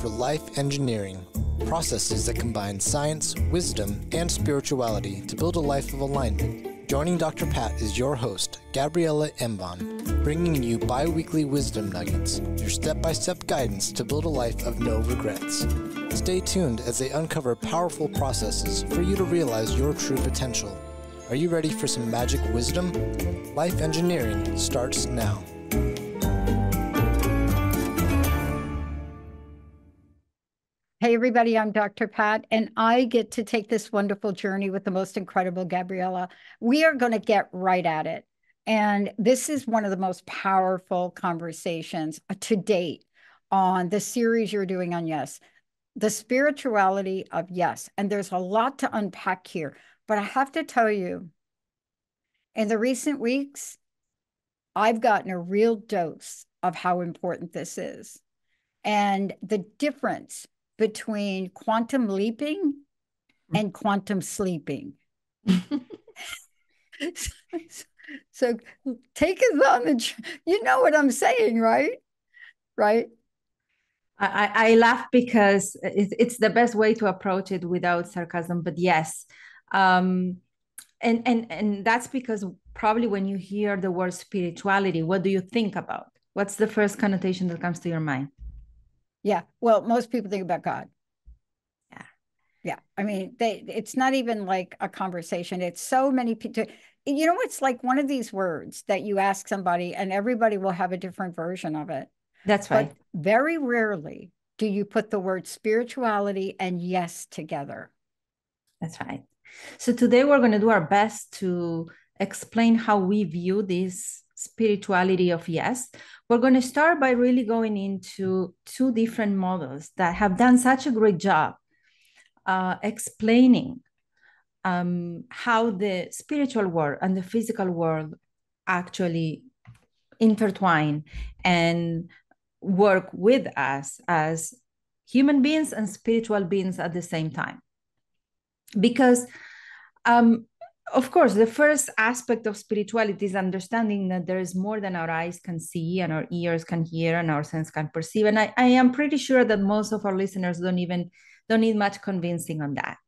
for life engineering, processes that combine science, wisdom, and spirituality to build a life of alignment. Joining Dr. Pat is your host, Gabriella Embon, bringing you bi-weekly wisdom nuggets, your step-by-step guidance to build a life of no regrets. Stay tuned as they uncover powerful processes for you to realize your true potential. Are you ready for some magic wisdom? Life engineering starts now. Hey everybody, I'm Dr. Pat, and I get to take this wonderful journey with the most incredible Gabriella. We are going to get right at it. And this is one of the most powerful conversations to date on the series you're doing on Yes, the spirituality of Yes. And there's a lot to unpack here, but I have to tell you, in the recent weeks, I've gotten a real dose of how important this is and the difference between quantum leaping and quantum sleeping. So take us on the, you know what I'm saying, right? Right? I laugh because it's the best way to approach it without sarcasm, but yes. And that's because probably when you hear the word spirituality, what do you think about? What's the first connotation that comes to your mind? Yeah. Well, most people think about God. Yeah. Yeah. I mean, it's not even like a conversation. It's so many people. You know, it's like one of these words that you ask somebody and everybody will have a different version of it. That's right. But very rarely do you put the word spirituality and yes together. That's right. So today we're going to do our best to explain how we view this spirituality of yes. We're going to start by really going into two different models that have done such a great job explaining how the spiritual world and the physical world actually intertwine and work with us as human beings and spiritual beings at the same time. Because of course, the first aspect of spirituality is understanding that there is more than our eyes can see and our ears can hear and our sense can perceive. And I am pretty sure that most of our listeners don't need much convincing on that.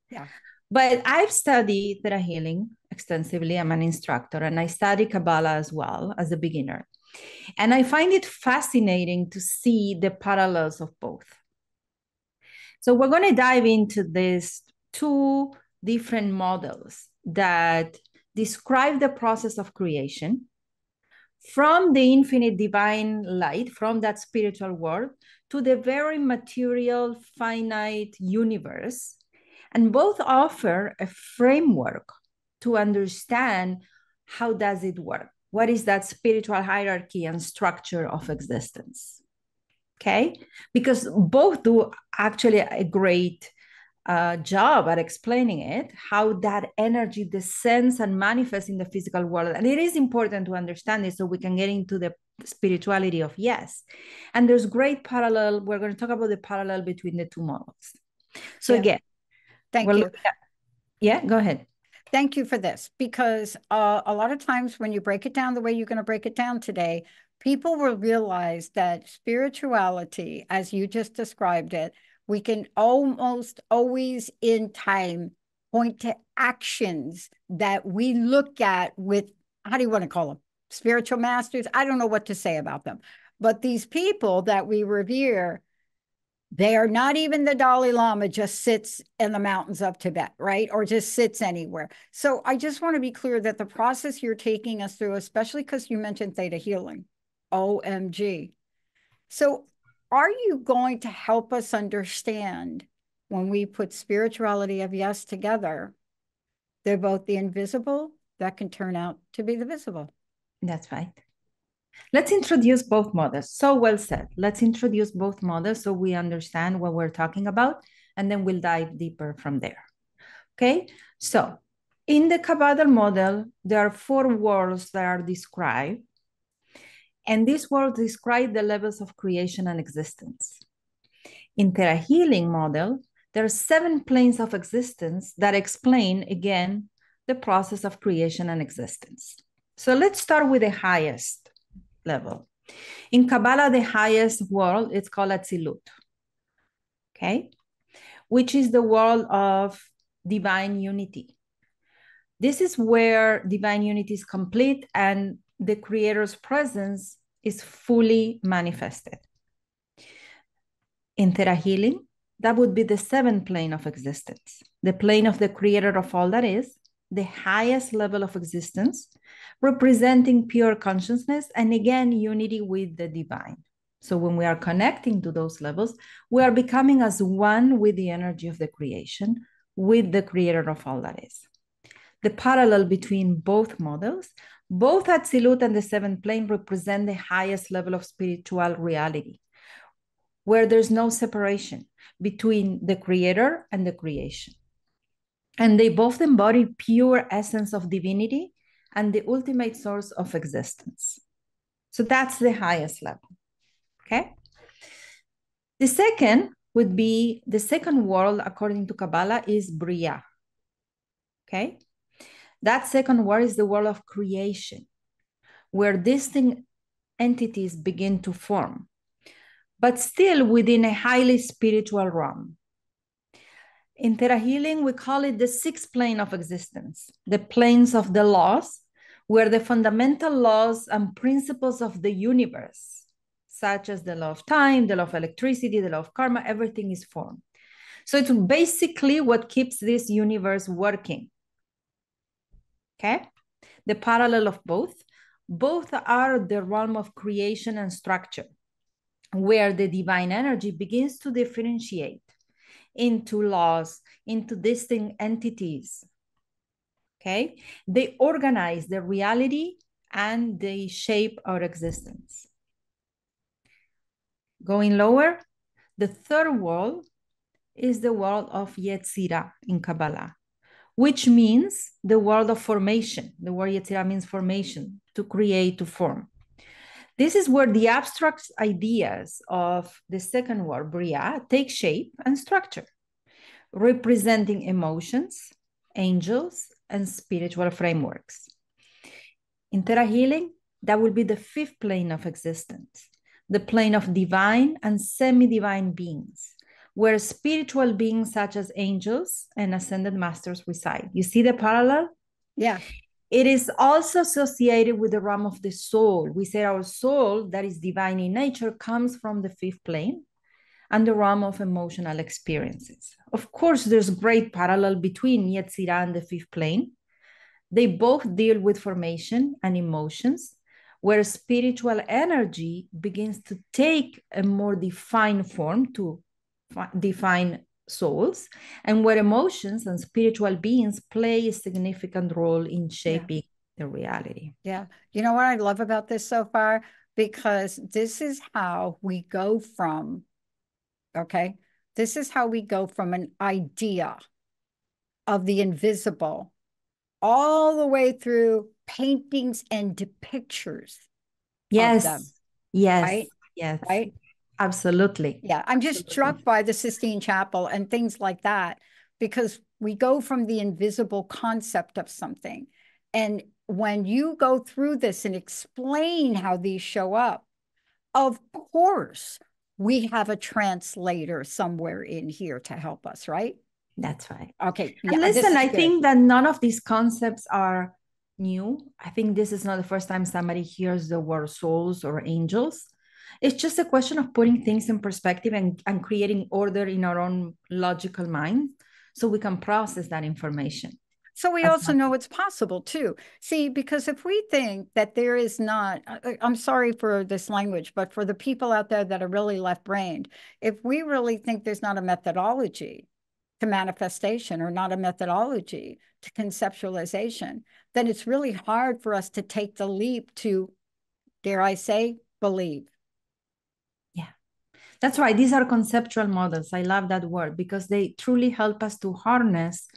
Yeah. But I've studied Theta Healing extensively. I'm an instructor and I study Kabbalah as well as a beginner. And I find it fascinating to see the parallels of both. So we're going to dive into these two different models that describe the process of creation from the infinite divine light, from that spiritual world, to the very material, finite universe. And both offer a framework to understand how does it work. What is that spiritual hierarchy and structure of existence? Okay, because both do actually a great job at explaining it, how that energy descends and manifests in the physical world. And it is important to understand this so we can get into the spirituality of yes. And there's great parallel. We're going to talk about the parallel between the two models. So again, thank you. Yeah, go ahead. Thank you for this, because a lot of times when you break it down the way you're going to break it down today, people will realize that spirituality, as you just described it, we can almost always in time point to actions that we look at with, how do you want to call them? Spiritual masters? I don't know what to say about them. But these people that we revere, they are not even the Dalai Lama just sits in the mountains of Tibet, right? Or just sits anywhere. So I just want to be clear that the process you're taking us through, especially because you mentioned Theta Healing, OMG. So are you going to help us understand when we put spirituality of yes together, they're both the invisible that can turn out to be the visible? That's right. Let's introduce both models. So well said. Let's introduce both models so we understand what we're talking about, and then we'll dive deeper from there. Okay, so in the Kabbalah model, there are 4 worlds that are described. And these worlds describe the levels of creation and existence. In Theta Healing model, there are 7 planes of existence that explain, again, the process of creation and existence. So let's start with the highest level. In Kabbalah, the highest world is called Atzilut. okay? Which is the world of divine unity. This is where divine unity is complete and the Creator's presence is fully manifested. In Theta Healing, that would be the seventh plane of existence, the plane of the Creator of all that is, the highest level of existence, representing pure consciousness and again, unity with the divine. So when we are connecting to those levels, we are becoming as one with the energy of the creation, with the Creator of all that is. The parallel between both models, both Atzilut and the seventh plane represent the highest level of spiritual reality, where there's no separation between the Creator and the creation. And they both embody pure essence of divinity and the ultimate source of existence. So that's the highest level, okay? The second would be, the second world, according to Kabbalah, is Bria, okay? That second world is the world of creation, where distinct entities begin to form, but still within a highly spiritual realm. In Theta Healing, we call it the sixth plane of existence, the planes of the laws, where the fundamental laws and principles of the universe, such as the law of time, the law of electricity, the law of karma, everything is formed. So it's basically what keeps this universe working. Okay? The parallel of both are the realm of creation and structure, where the divine energy begins to differentiate into laws, into distinct entities. Okay? They organize the reality and they shape our existence. Going lower, the third world is the world of Yetzirah in Kabbalah, which means the world of formation. The word Yetzirah means formation, to create, to form. This is where the abstract ideas of the second world, Bria, take shape and structure, representing emotions, angels, and spiritual frameworks. In Theta Healing, that will be the fifth plane of existence, the plane of divine and semi-divine beings, where spiritual beings such as angels and ascended masters reside. You see the parallel? Yeah. It is also associated with the realm of the soul. We say our soul, that is divine in nature, comes from the fifth plane and the realm of emotional experiences. Of course, there's great parallel between Yetzirah and the fifth plane. They both deal with formation and emotions, where spiritual energy begins to take a more defined form to define souls, and where emotions and spiritual beings play a significant role in shaping the reality. Yeah. You know what I love about this so far? Because this is how we go from, okay, this is how we go from an idea of the invisible all the way through paintings and pictures. Yes. Of them, yes. Right? Yes. Right? Absolutely. Yeah. I'm just struck by the Sistine Chapel and things like that, because we go from the invisible concept of something. And when you go through this and explain how these show up, of course, we have a translator somewhere in here to help us, right? That's right. Okay. And listen, I think that none of these concepts are new. I think this is not the first time somebody hears the word souls or angels. It's just a question of putting things in perspective and creating order in our own logical mind so we can process that information. So we also know it's possible too. See, because if we think that there is not, I'm sorry for this language, but for the people out there that are really left-brained, if we really think there's not a methodology to manifestation or not a methodology to conceptualization, then it's really hard for us to take the leap to, dare I say, believe. Yeah, that's right. These are conceptual models. I love that word because they truly help us to harness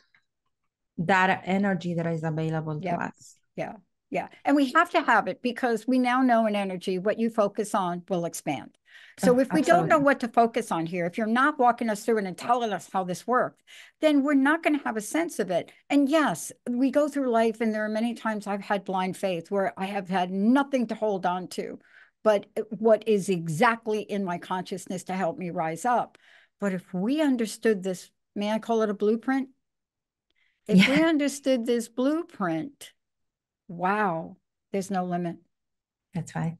that energy that is available to us. Yeah. Yeah. And we have to have it because we now know in energy, what you focus on will expand. So if we don't know what to focus on here, if you're not walking us through it and telling us how this works, then we're not going to have a sense of it. And yes, we go through life and there are many times I've had blind faith where I have had nothing to hold on to, but what is exactly in my consciousness to help me rise up. But if we understood this, may I call it a blueprint? If we understood this blueprint, wow, there's no limit. That's right.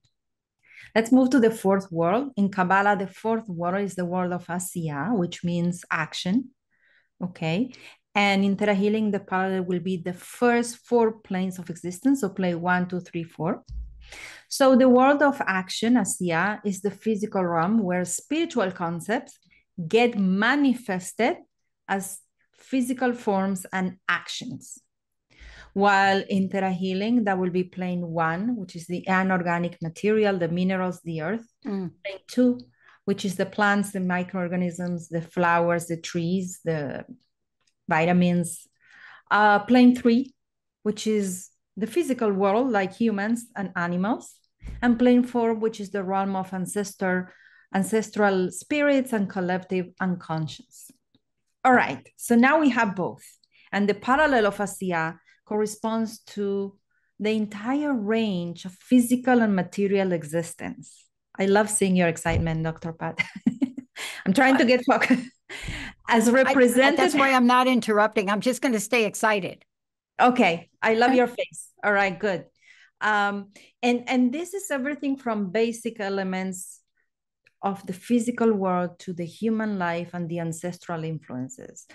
Let's move to the fourth world. In Kabbalah, the fourth world is the world of Asiya, which means action. Okay. And in Theta Healing, the parallel will be the first 4 planes of existence. So play 1, 2, 3, 4. So the world of action, Asiya, is the physical realm where spiritual concepts get manifested as physical forms and actions. While in Theta Healing, that will be plane 1, which is the anorganic material, the minerals, the earth. Plane 2, which is the plants, the microorganisms, the flowers, the trees, the vitamins. Plane 3, which is the physical world, like humans and animals. And plane 4, which is the realm of ancestral spirits and collective unconscious. All right, so now we have both. And the parallel of Asiya corresponds to the entire range of physical and material existence. I love seeing your excitement, Dr. Pat. I'm trying to get focused. As represented. That's why I'm not interrupting. I'm just going to stay excited. Okay, I love your face. All right, good. And this is everything from basic elements of the physical world to the human life and the ancestral influences,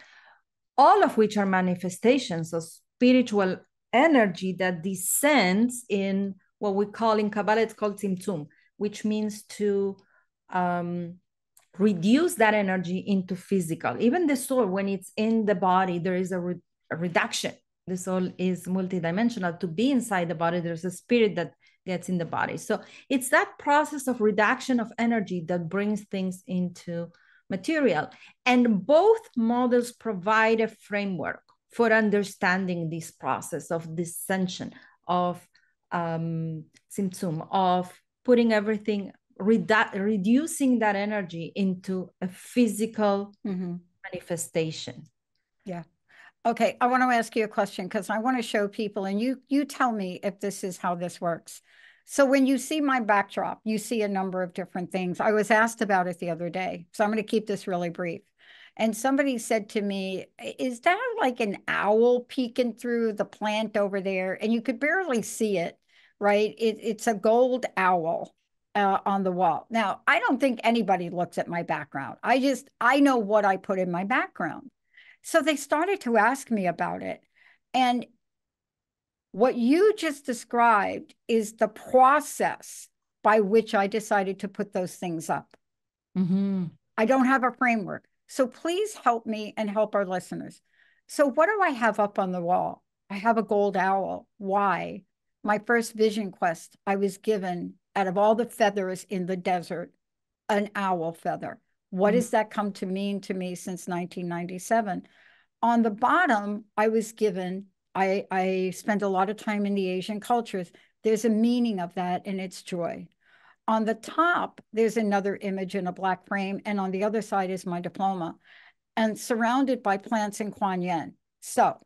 all of which are manifestations of spiritual energy that descends in what we call in Kabbalah, it's called Tzimtzum, which means to reduce that energy into physical. Even the soul, when it's in the body, there is a reduction. The soul is multidimensional. To be inside the body, there's a spirit that gets in the body. So it's that process of reduction of energy that brings things into material. And both models provide a framework for understanding this process of dissension, of Tzimtzum, of putting everything, reducing that energy into a physical manifestation. Yeah. Okay, I want to ask you a question because I want to show people, and you tell me if this is how this works. So when you see my backdrop, you see a number of different things. I was asked about it the other day, so I'm going to keep this really brief. And somebody said to me, is that like an owl peeking through the plant over there? And you could barely see it, right? It's a gold owl on the wall. Now, I don't think anybody looks at my background. I know what I put in my background. So they started to ask me about it. And what you just described is the process by which I decided to put those things up. I don't have a framework. So please help me and help our listeners. So what do I have up on the wall? I have a gold owl. Why? My first vision quest, I was given, out of all the feathers in the desert, an owl feather. What does that come to mean to me since 1997? On the bottom, I was given, I spent a lot of time in the Asian cultures. There's a meaning of that, and it's joy. On the top, there's another image in a black frame, and on the other side is my diploma, and surrounded by plants in Kuan Yin. So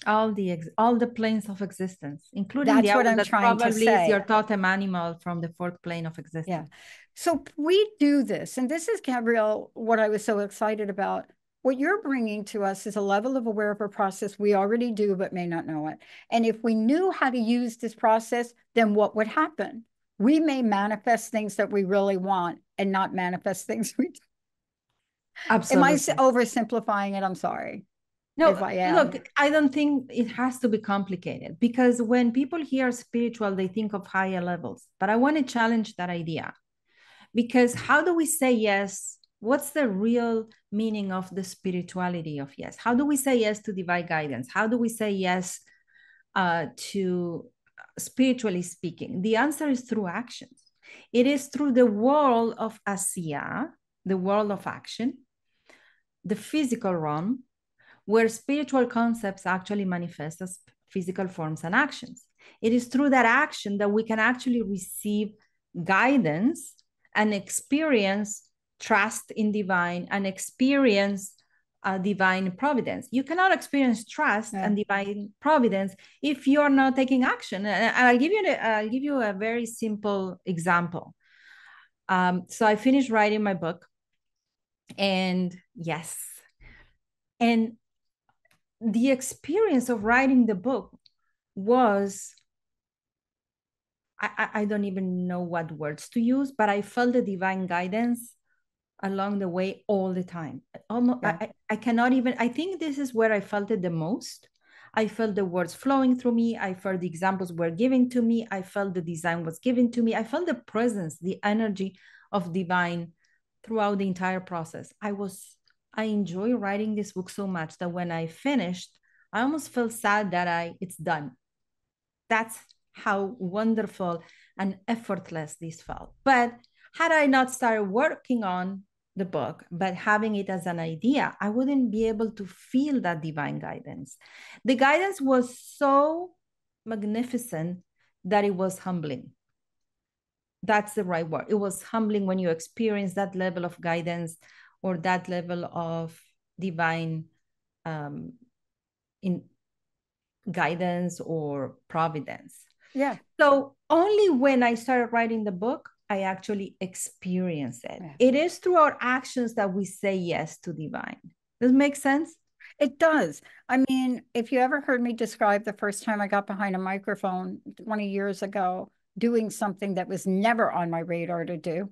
all the planes of existence, including that's the what owl I'm that trying to probably say. is your totem animal from the 4th plane of existence. Yeah. So we do this, and this is, Gabrielle, what I was so excited about. What you're bringing to us is a level of aware of a process we already do, but may not know it. And if we knew how to use this process, then what would happen? We may manifest things that we really want and not manifest things we. Absolutely. Am I oversimplifying it? I'm sorry. No, look, I don't think it has to be complicated, because when people hear spiritual, they think of higher levels. But I want to challenge that idea, because how do we say yes? What's the real meaning of the spirituality of yes? How do we say yes to divine guidance? How do we say yes to spiritually speaking? The answer is through actions. It is through the world of Asiya, the world of action, the physical realm, where spiritual concepts actually manifest as physical forms and actions. It is through that action that we can actually receive guidance and experience trust in divine and experience divine providence. You cannot experience trust and divine providence if you're not taking action. And I'll give you a very simple example. So I finished writing my book, And yes, and the experience of writing the book was, I don't even know what words to use, but I felt the divine guidance along the way all the time. Almost, Yeah. I cannot even, I think this is where I felt it the most. I felt the words flowing through me. I felt the examples were given to me. I felt the design was given to me. I felt the presence, the energy of divine throughout the entire process. I enjoy writing this book so much that when I finished, I almost felt sad that it's done. That's how wonderful and effortless this felt. But had I not started working on the book, but having it as an idea, I wouldn't be able to feel that divine guidance. The guidance was so magnificent that it was humbling. That's the right word. It was humbling when you experience that level of guidance or that level of divine in guidance or providence. Yeah. So only when I started writing the book, I actually experienced it. Yeah. It is through our actions that we say yes to divine. Does it make sense? It does. I mean, if you ever heard me describe the first time I got behind a microphone 20 years ago, doing something that was never on my radar to do,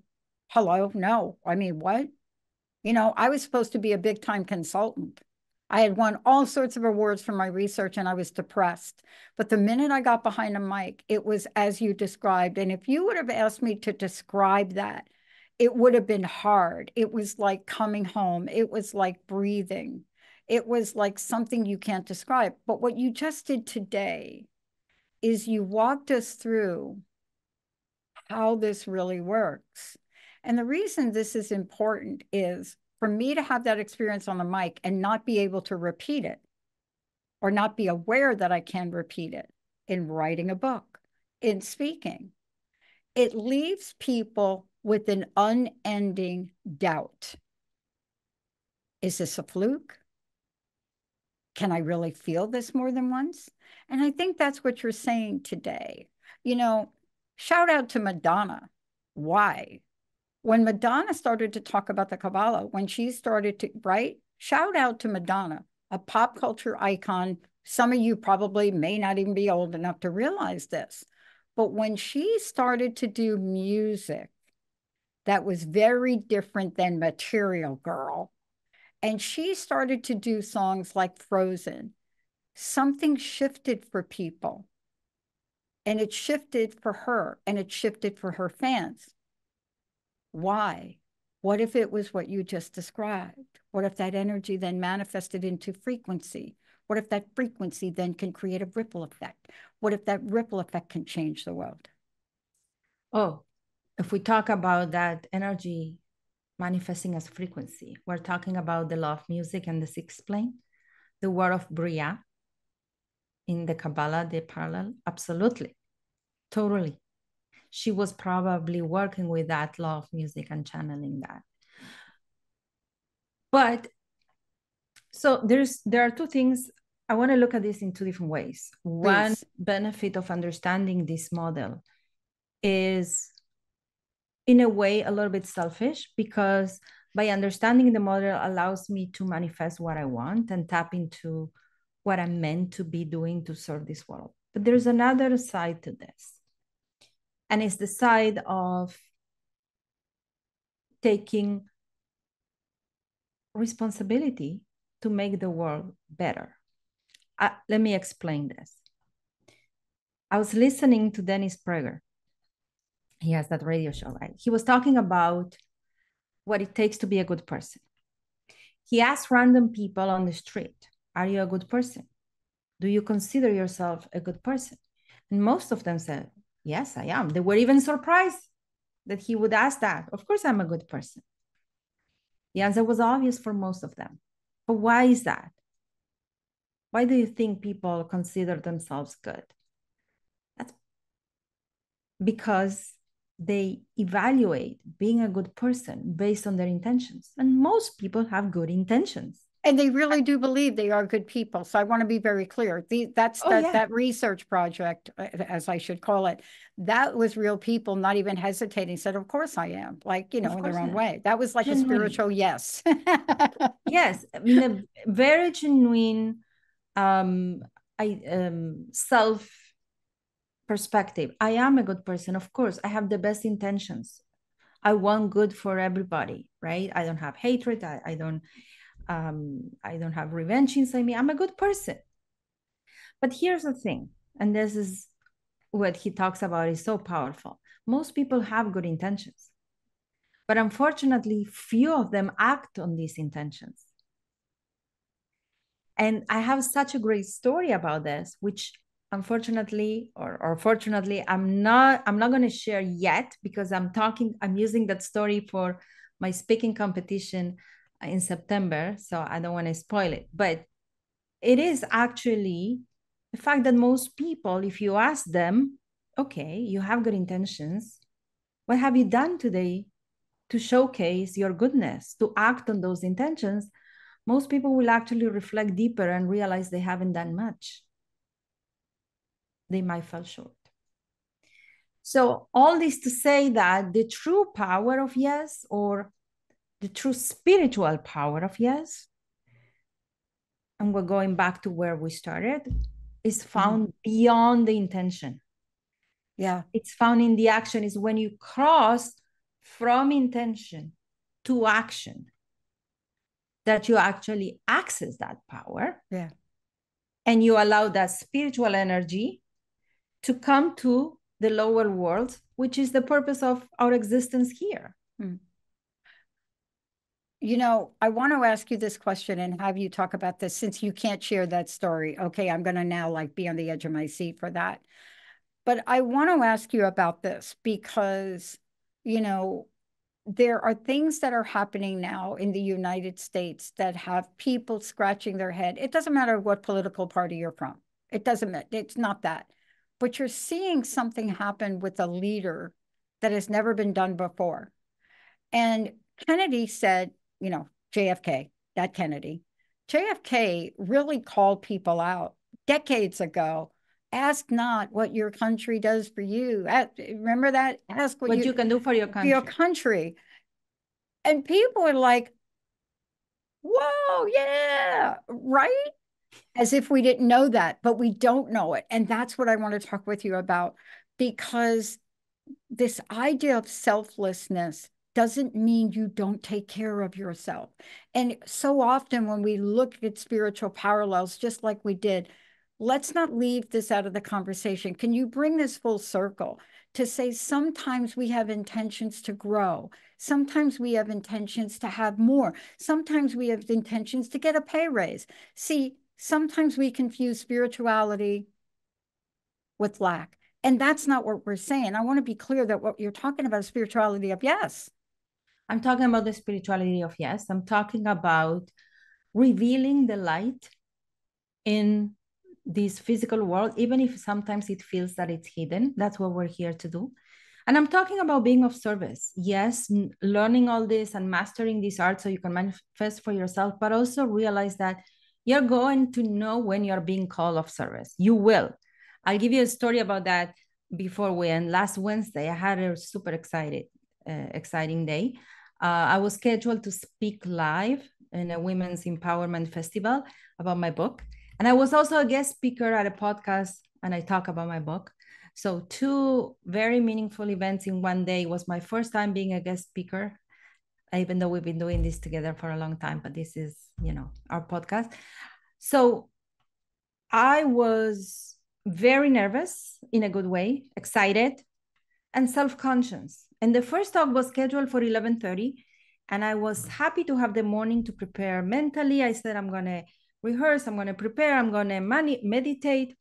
hello, no. I mean, what? You know, I was supposed to be a big time consultant. I had won all sorts of awards for my research and I was depressed. But the minute I got behind a mic, it was as you described. And if you would have asked me to describe that, it would have been hard. It was like coming home, it was like breathing, it was like something you can't describe. But what you just did today is you walked us through how this really works. And the reason this is important is for me to have that experience on the mic and not be able to repeat it or not be aware that I can repeat it in writing a book, in speaking. It leaves people with an unending doubt. Is this a fluke? Can I really feel this more than once? And I think that's what you're saying today. You know, shout out to Madonna. Why? When Madonna started to talk about the Kabbalah, when she started to write, shout out to Madonna, a pop culture icon. Some of you probably may not even be old enough to realize this. But when she started to do music that was very different than Material Girl, and she started to do songs like Frozen, something shifted for people. And it shifted for her, and it shifted for her fans. Why? What if it was what you just described? What if that energy then manifested into frequency? What if that frequency then can create a ripple effect? What if that ripple effect can change the world? Oh, if we talk about that energy manifesting as frequency, we're talking about the law of music and the sixth plane, the word of Bria in the Kabbalah, the parallel. Absolutely. Totally. She was probably working with that law of music and channeling that. But so there are two things. I want to look at this in two different ways. One benefit of understanding this model is in a way a little bit selfish, because by understanding the model allows me to manifest what I want and tap into what I'm meant to be doing to serve this world. But there's another side to this. And it's the side of taking responsibility to make the world better. Let me explain this. I was listening to Dennis Prager. He has that radio show, right? He was talking about what it takes to be a good person. He asked random people on the street, are you a good person? Do you consider yourself a good person? And most of them said, yes, I am. They were even surprised that he would ask that. Of course, I'm a good person. The answer was obvious for most of them. But why is that? Why do you think people consider themselves good? That's because they evaluate being a good person based on their intentions. And most people have good intentions. And they really do believe they are good people. So I want to be very clear. That research project, as I should call it, that was real people not even hesitating, said, of course I am, like, in their own way. That was like genuine. A spiritual yes. Yes, I mean, a very genuine self perspective. I am a good person. Of course, I have the best intentions. I want good for everybody, right? I don't have hatred. I don't have revenge inside me. I'm a good person. But here's the thing, and this is what he talks about is so powerful. Most people have good intentions, but unfortunately, few of them act on these intentions. And I have such a great story about this, which unfortunately or fortunately, I'm not going to share yet, because I'm using that story for my speaking competition in September. So I don't want to spoil it, but it is actually the fact that most people, if you ask them, okay, you have good intentions, what have you done today to showcase your goodness, to act on those intentions? Most people will actually reflect deeper and realize they haven't done much. They might fall short. So all this to say that the true power of yes, or the true spiritual power of yes, and we're going back to where we started, is found beyond the intention. Yeah. It's found in the action. Is when you cross from intention to action that you actually access that power. Yeah. And you allow that spiritual energy to come to the lower world, which is the purpose of our existence here. You know, I want to ask you this question and have you talk about this, since you can't share that story. Okay, I'm going to now like be on the edge of my seat for that. But I want to ask you about this because, you know, there are things that are happening now in the United States that have people scratching their head. It doesn't matter what political party you're from. It doesn't matter. It's not that. But you're seeing something happen with a leader that has never been done before. And Kennedy said, you know, JFK, that Kennedy, JFK really called people out decades ago. Ask not what your country does for you. Remember that? Ask what you can do for your country. For your country. And people are like, whoa, yeah, right? As if we didn't know that, but we don't know it. And that's what I want to talk with you about, because this idea of selflessness doesn't mean you don't take care of yourself. And so often when we look at spiritual parallels, just like we did, let's not leave this out of the conversation. Can you bring this full circle to say sometimes we have intentions to grow. Sometimes we have intentions to have more. Sometimes we have intentions to get a pay raise. See, sometimes we confuse spirituality with lack. And that's not what we're saying. I want to be clear that what you're talking about is spirituality of yes. I'm talking about the spirituality of yes. I'm talking about revealing the light in this physical world, even if sometimes it feels that it's hidden. That's what we're here to do. And I'm talking about being of service. Yes, learning all this and mastering this art so you can manifest for yourself, but also realize that you're going to know when you're being called of service. You will. I'll give you a story about that before we end. Last Wednesday, I had a super exciting day. I was scheduled to speak live in a women's empowerment festival about my book. And I was also a guest speaker at a podcast, and I talk about my book. So 2 very meaningful events in one day. It was my first time being a guest speaker, even though we've been doing this together for a long time, but this is, you know, our podcast. So I was very nervous in a good way, excited and self-conscious. And the first talk was scheduled for 11:30. And I was happy to have the morning to prepare mentally. I said, I'm going to rehearse, I'm going to prepare, I'm going to meditate.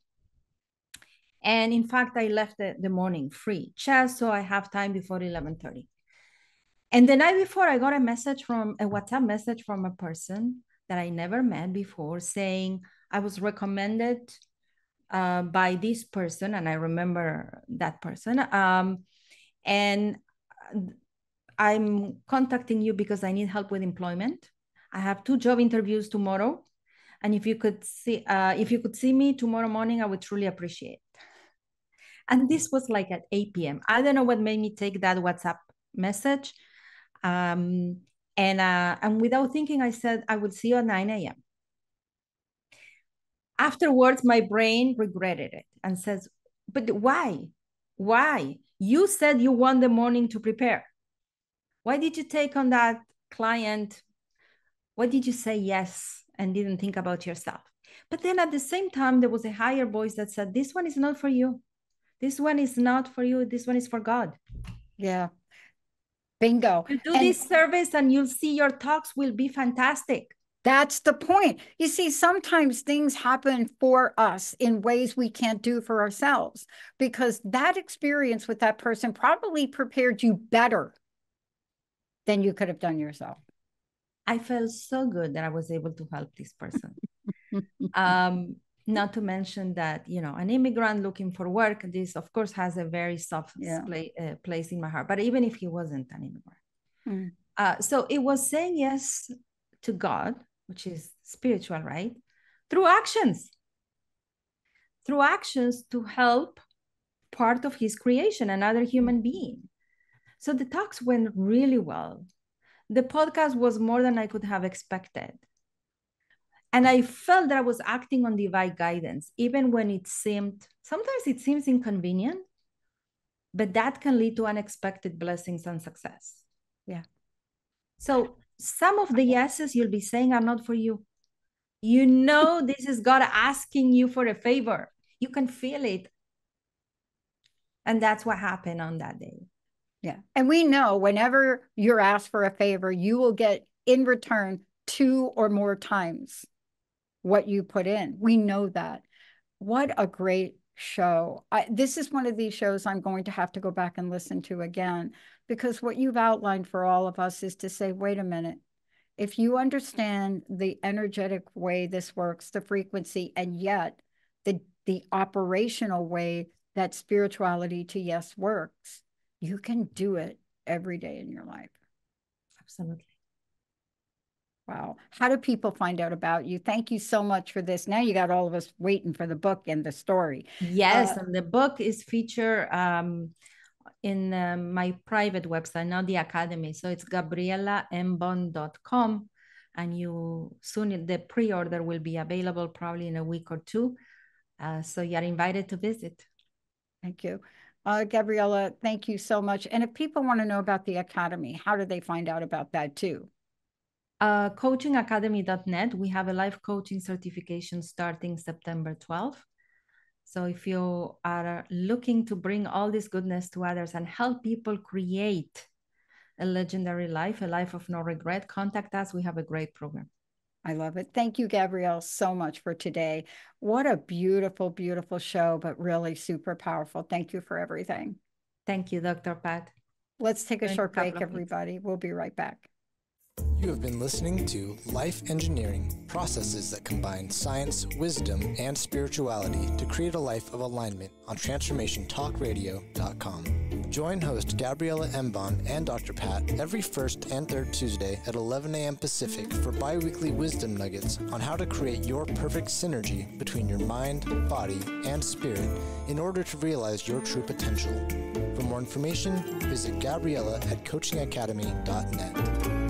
And in fact, I left the morning free just so I have time before 11:30. And the night before, I got a WhatsApp message from a person that I never met before saying I was recommended by this person. And I remember that person. And I'm contacting you because I need help with employment. I have 2 job interviews tomorrow. And if you could see me tomorrow morning, I would truly appreciate it. And this was like at 8 p.m. I don't know what made me take that WhatsApp message. And without thinking, I said, I will see you at 9 a.m. Afterwards, my brain regretted it and says, but why? Why? You said you want the morning to prepare. Why did you take on that client? Why did you say yes and didn't think about yourself? But then at the same time, there was a higher voice that said, this one is not for you. This one is not for you. This one is for God. Yeah. Bingo. You do this service and you'll see your talks will be fantastic. That's the point. You see, sometimes things happen for us in ways we can't do for ourselves, because that experience with that person probably prepared you better than you could have done yourself. I felt so good that I was able to help this person. Not to mention that, an immigrant looking for work, this of course has a very soft place in my heart, but even if he wasn't an immigrant. So it was saying yes to God, which is spiritual, right? Through actions to help part of his creation, another human being. So the talks went really well. The podcast was more than I could have expected. And I felt that I was acting on divine guidance, even when sometimes it seems inconvenient, but that can lead to unexpected blessings and success. Yeah. So some of the yeses you'll be saying are not for you. This is God asking you for a favor. You can feel it. And that's what happened on that day. Yeah. And we know whenever you're asked for a favor, you will get in return 2 or more times what you put in. We know that. What a great show. This is one of these shows I'm going to have to go back and listen to again, because what you've outlined for all of us is to say, wait a minute, if you understand the energetic way this works, the frequency, and yet the operational way that spirituality to yes works, you can do it every day in your life. Absolutely. Wow. How do people find out about you? Thank you so much for this. Now you got all of us waiting for the book and the story. Yes, and the book is featured in my private website, not the academy. So it's GabrielaMbon.com, and the pre-order will be available probably in a week or 2. So you're invited to visit. Thank you. Gabriela, thank you so much. And if people want to know about the Academy, how do they find out about that too? Coachingacademy.net. We have a life coaching certification starting September 12th. So if you are looking to bring all this goodness to others and help people create a legendary life, a life of no regret, contact us. We have a great program. I love it. Thank you, Gabrielle, so much for today. What a beautiful, beautiful show, but really super powerful. Thank you for everything. Thank you, Dr. Pat. Let's take a short break, everybody. We'll be right back. You have been listening to Life Engineering, processes that combine science, wisdom, and spirituality to create a life of alignment on TransformationTalkRadio.com. Join host Gabriela Mbon and Dr. Pat every first and third Tuesday at 11 a.m. Pacific for bi-weekly wisdom nuggets on how to create your perfect synergy between your mind, body, and spirit in order to realize your true potential. For more information, visit Gabriela at coachingacademy.net.